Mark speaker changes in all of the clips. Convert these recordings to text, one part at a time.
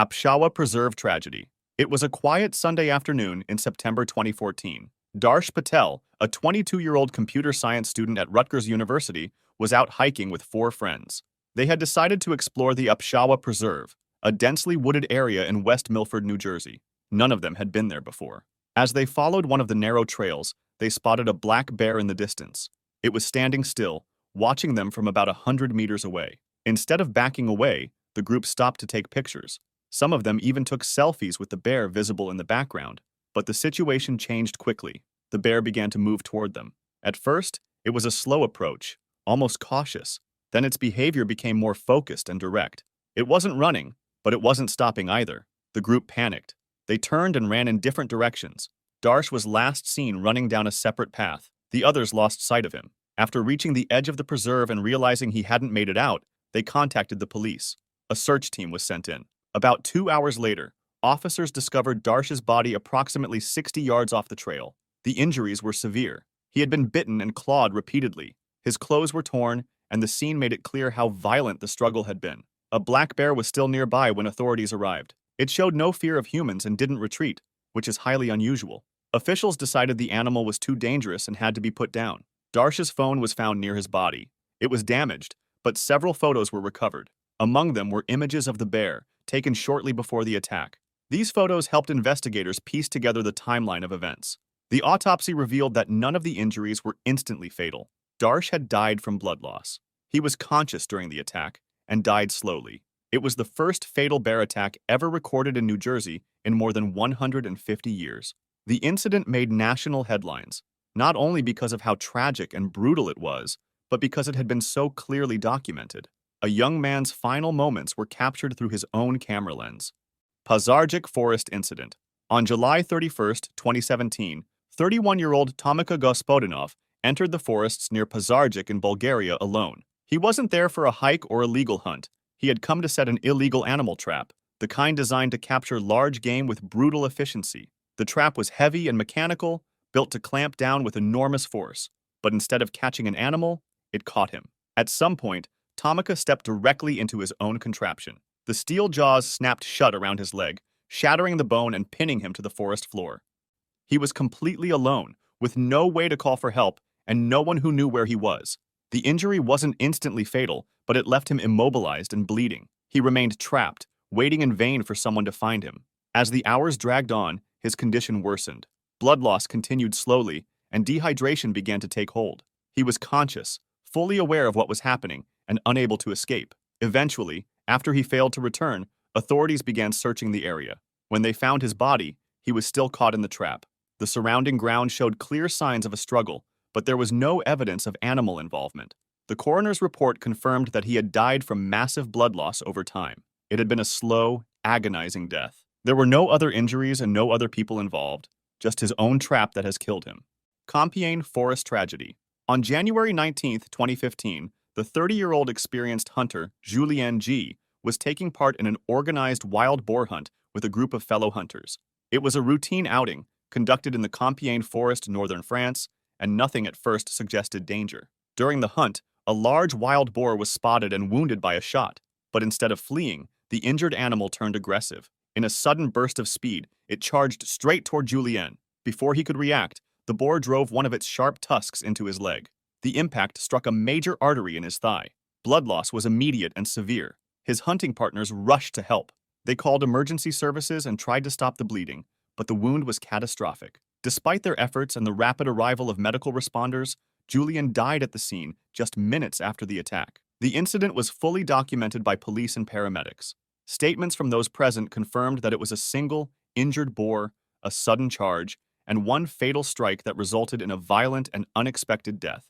Speaker 1: Apshawa Preserve Tragedy. It was a quiet Sunday afternoon in September 2014. Darsh Patel, a 22-year-old computer science student at Rutgers University, was out hiking with four friends. They had decided to explore the Apshawa Preserve, a densely wooded area in West Milford, New Jersey. None of them had been there before. As they followed one of the narrow trails, they spotted a black bear in the distance. It was standing still, watching them from about 100 meters away. Instead of backing away, the group stopped to take pictures. Some of them even took selfies with the bear visible in the background. But the situation changed quickly. The bear began to move toward them. At first, it was a slow approach, almost cautious. Then its behavior became more focused and direct. It wasn't running, but it wasn't stopping either. The group panicked. They turned and ran in different directions. Darsh was last seen running down a separate path. The others lost sight of him. After reaching the edge of the preserve and realizing he hadn't made it out, they contacted the police. A search team was sent in. About 2 hours later, officers discovered Darsh's body approximately 60 yards off the trail. The injuries were severe. He had been bitten and clawed repeatedly. His clothes were torn, and the scene made it clear how violent the struggle had been. A black bear was still nearby when authorities arrived. It showed no fear of humans and didn't retreat, which is highly unusual. Officials decided the animal was too dangerous and had to be put down. Darsh's phone was found near his body. It was damaged, but several photos were recovered. Among them were images of the bear, taken shortly before the attack. These photos helped investigators piece together the timeline of events. The autopsy revealed that none of the injuries were instantly fatal. Darsh had died from blood loss. He was conscious during the attack and died slowly. It was the first fatal bear attack ever recorded in New Jersey in more than 150 years. The incident made national headlines, not only because of how tragic and brutal it was, but because it had been so clearly documented. A young man's final moments were captured through his own camera lens. Pazardzhik Forest Incident. On July 31, 2017, 31-year-old Tomika Gospodinov entered the forests near Pazardzhik in Bulgaria alone. He wasn't there for a hike or a legal hunt. He had come to set an illegal animal trap, the kind designed to capture large game with brutal efficiency. The trap was heavy and mechanical, built to clamp down with enormous force. But instead of catching an animal, it caught him. At some point, Tomika stepped directly into his own contraption. The steel jaws snapped shut around his leg, shattering the bone and pinning him to the forest floor. He was completely alone, with no way to call for help and no one who knew where he was. The injury wasn't instantly fatal, but it left him immobilized and bleeding. He remained trapped, waiting in vain for someone to find him. As the hours dragged on, his condition worsened. Blood loss continued slowly, and dehydration began to take hold. He was conscious, fully aware of what was happening, and unable to escape. Eventually, after he failed to return, authorities began searching the area. When they found his body, he was still caught in the trap. The surrounding ground showed clear signs of a struggle, but there was no evidence of animal involvement. The coroner's report confirmed that he had died from massive blood loss over time. It had been a slow, agonizing death. There were no other injuries and no other people involved, just his own trap that has killed him. Compiègne Forest Tragedy. On January 19, 2015, the 30-year-old experienced hunter, Julien G., was taking part in an organized wild boar hunt with a group of fellow hunters. It was a routine outing, conducted in the Compiègne Forest, northern France, and nothing at first suggested danger. During the hunt, a large wild boar was spotted and wounded by a shot, but instead of fleeing, the injured animal turned aggressive. In a sudden burst of speed, it charged straight toward Julien. Before he could react, the boar drove one of its sharp tusks into his leg. The impact struck a major artery in his thigh. Blood loss was immediate and severe. His hunting partners rushed to help. They called emergency services and tried to stop the bleeding, but the wound was catastrophic. Despite their efforts and the rapid arrival of medical responders, Julien died at the scene just minutes after the attack. The incident was fully documented by police and paramedics. Statements from those present confirmed that it was a single, injured boar, a sudden charge, and one fatal strike that resulted in a violent and unexpected death.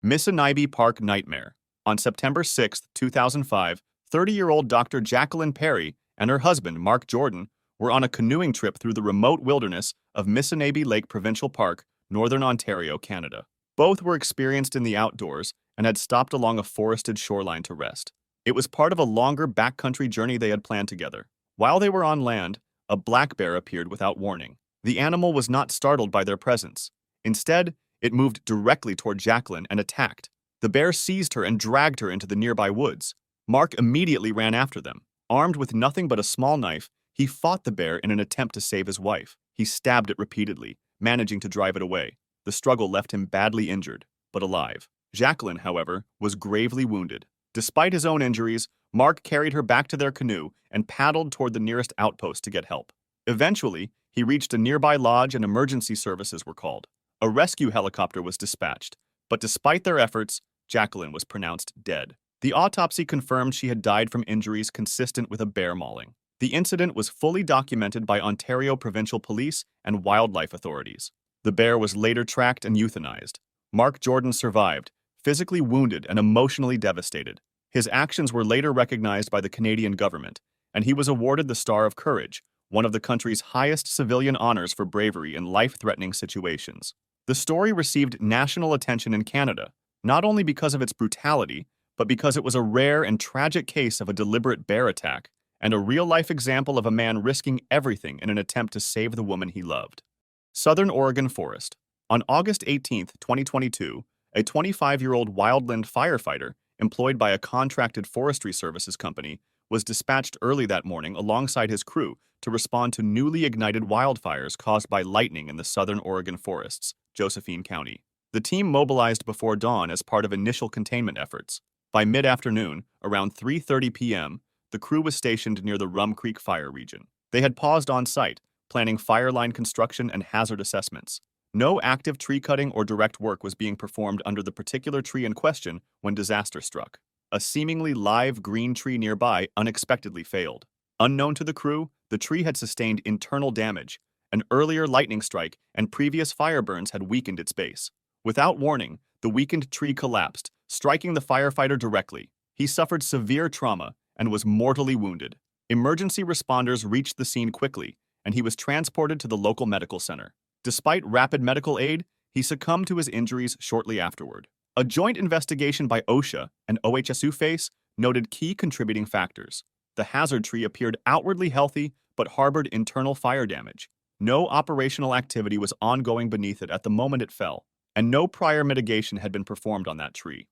Speaker 1: Missinaibi Park Nightmare. On September 6, 2005, 30-year-old Dr. Jacqueline Perry and her husband, Mark Jordan, were on a canoeing trip through the remote wilderness of Missinaibi Lake Provincial Park, Northern Ontario, Canada. Both were experienced in the outdoors and had stopped along a forested shoreline to rest. It was part of a longer backcountry journey they had planned together. While they were on land, a black bear appeared without warning. The animal was not startled by their presence. Instead, it moved directly toward Jacqueline and attacked. The bear seized her and dragged her into the nearby woods. Mark immediately ran after them. Armed with nothing but a small knife, he fought the bear in an attempt to save his wife. He stabbed it repeatedly, managing to drive it away. The struggle left him badly injured, but alive. Jacqueline, however, was gravely wounded. Despite his own injuries, Mark carried her back to their canoe and paddled toward the nearest outpost to get help. Eventually, he reached a nearby lodge and emergency services were called. A rescue helicopter was dispatched, but despite their efforts, Jacqueline was pronounced dead. The autopsy confirmed she had died from injuries consistent with a bear mauling. The incident was fully documented by Ontario Provincial Police and wildlife authorities. The bear was later tracked and euthanized. Mark Jordan survived, physically wounded and emotionally devastated. His actions were later recognized by the Canadian government, and he was awarded the Star of Courage, one of the country's highest civilian honors for bravery in life-threatening situations. The story received national attention in Canada, not only because of its brutality, but because it was a rare and tragic case of a deliberate bear attack and a real-life example of a man risking everything in an attempt to save the woman he loved. Southern Oregon Forest. On August 18, 2022, a 25-year-old wildland firefighter employed by a contracted forestry services company was dispatched early that morning alongside his crew to respond to newly ignited wildfires caused by lightning in the southern Oregon forests, Josephine County. The team mobilized before dawn as part of initial containment efforts. By mid-afternoon, around 3:30 p.m., the crew was stationed near the Rum Creek Fire region. They had paused on site, planning fire line construction and hazard assessments. No active tree cutting or direct work was being performed under the particular tree in question when disaster struck. A seemingly live green tree nearby unexpectedly failed. Unknown to the crew, the tree had sustained internal damage. An earlier lightning strike and previous fire burns had weakened its base. Without warning, the weakened tree collapsed, striking the firefighter directly. He suffered severe trauma and was mortally wounded. Emergency responders reached the scene quickly, and he was transported to the local medical center. Despite rapid medical aid, he succumbed to his injuries shortly afterward. A joint investigation by OSHA and OHSU FACE noted key contributing factors. The hazard tree appeared outwardly healthy but harbored internal fire damage. No operational activity was ongoing beneath it at the moment it fell, and no prior mitigation had been performed on that tree.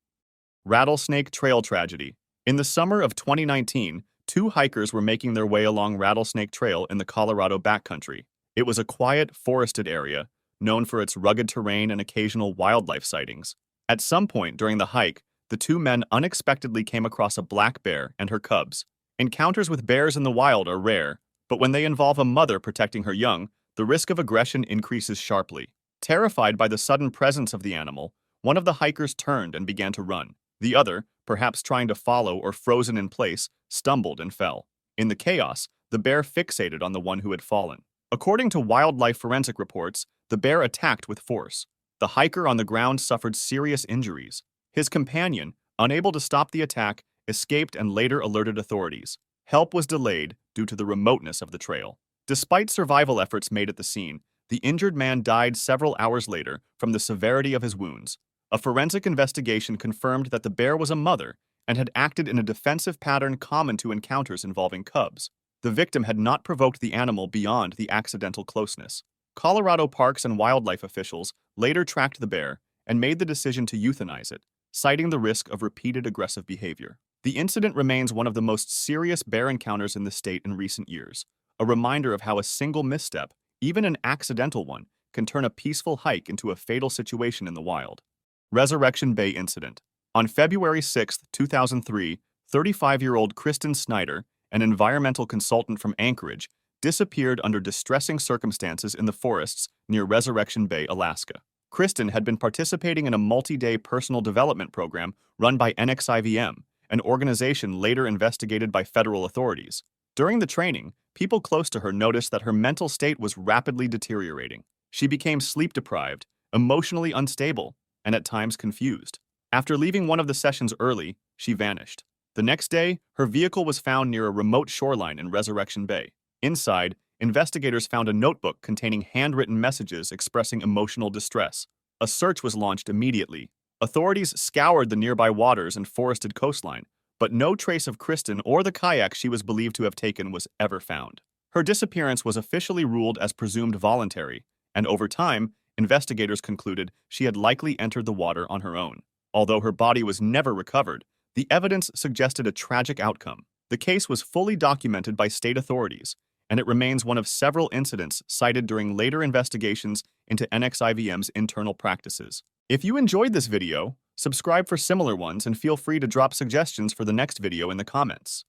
Speaker 1: Rattlesnake Trail Tragedy. In the summer of 2019, two hikers were making their way along Rattlesnake Trail in the Colorado backcountry. It was a quiet, forested area, known for its rugged terrain and occasional wildlife sightings. At some point during the hike, the two men unexpectedly came across a black bear and her cubs. Encounters with bears in the wild are rare, but when they involve a mother protecting her young, the risk of aggression increases sharply. Terrified by the sudden presence of the animal, one of the hikers turned and began to run. The other, perhaps trying to follow or frozen in place, stumbled and fell. In the chaos, the bear fixated on the one who had fallen. According to wildlife forensic reports, the bear attacked with force. The hiker on the ground suffered serious injuries. His companion, unable to stop the attack, escaped and later alerted authorities. Help was delayed due to the remoteness of the trail. Despite survival efforts made at the scene, the injured man died several hours later from the severity of his wounds. A forensic investigation confirmed that the bear was a mother and had acted in a defensive pattern common to encounters involving cubs. The victim had not provoked the animal beyond the accidental closeness. Colorado parks and wildlife officials later tracked the bear and made the decision to euthanize it, citing the risk of repeated aggressive behavior. The incident remains one of the most serious bear encounters in the state in recent years, a reminder of how a single misstep, even an accidental one, can turn a peaceful hike into a fatal situation in the wild. Resurrection Bay Incident. On February 6, 2003, 35-year-old Kristen Snyder, an environmental consultant from Anchorage, disappeared under distressing circumstances in the forests near Resurrection Bay, Alaska. Kristen had been participating in a multi-day personal development program run by NXIVM, an organization later investigated by federal authorities. During the training, people close to her noticed that her mental state was rapidly deteriorating. She became sleep-deprived, emotionally unstable, and at times confused. After leaving one of the sessions early, she vanished. The next day, her vehicle was found near a remote shoreline in Resurrection Bay. Inside, investigators found a notebook containing handwritten messages expressing emotional distress. A search was launched immediately. Authorities scoured the nearby waters and forested coastline, but no trace of Kristen or the kayak she was believed to have taken was ever found. Her disappearance was officially ruled as presumed voluntary, and over time, investigators concluded she had likely entered the water on her own. Although her body was never recovered, the evidence suggested a tragic outcome. The case was fully documented by state authorities, and it remains one of several incidents cited during later investigations into NXIVM's internal practices. If you enjoyed this video, subscribe for similar ones and feel free to drop suggestions for the next video in the comments.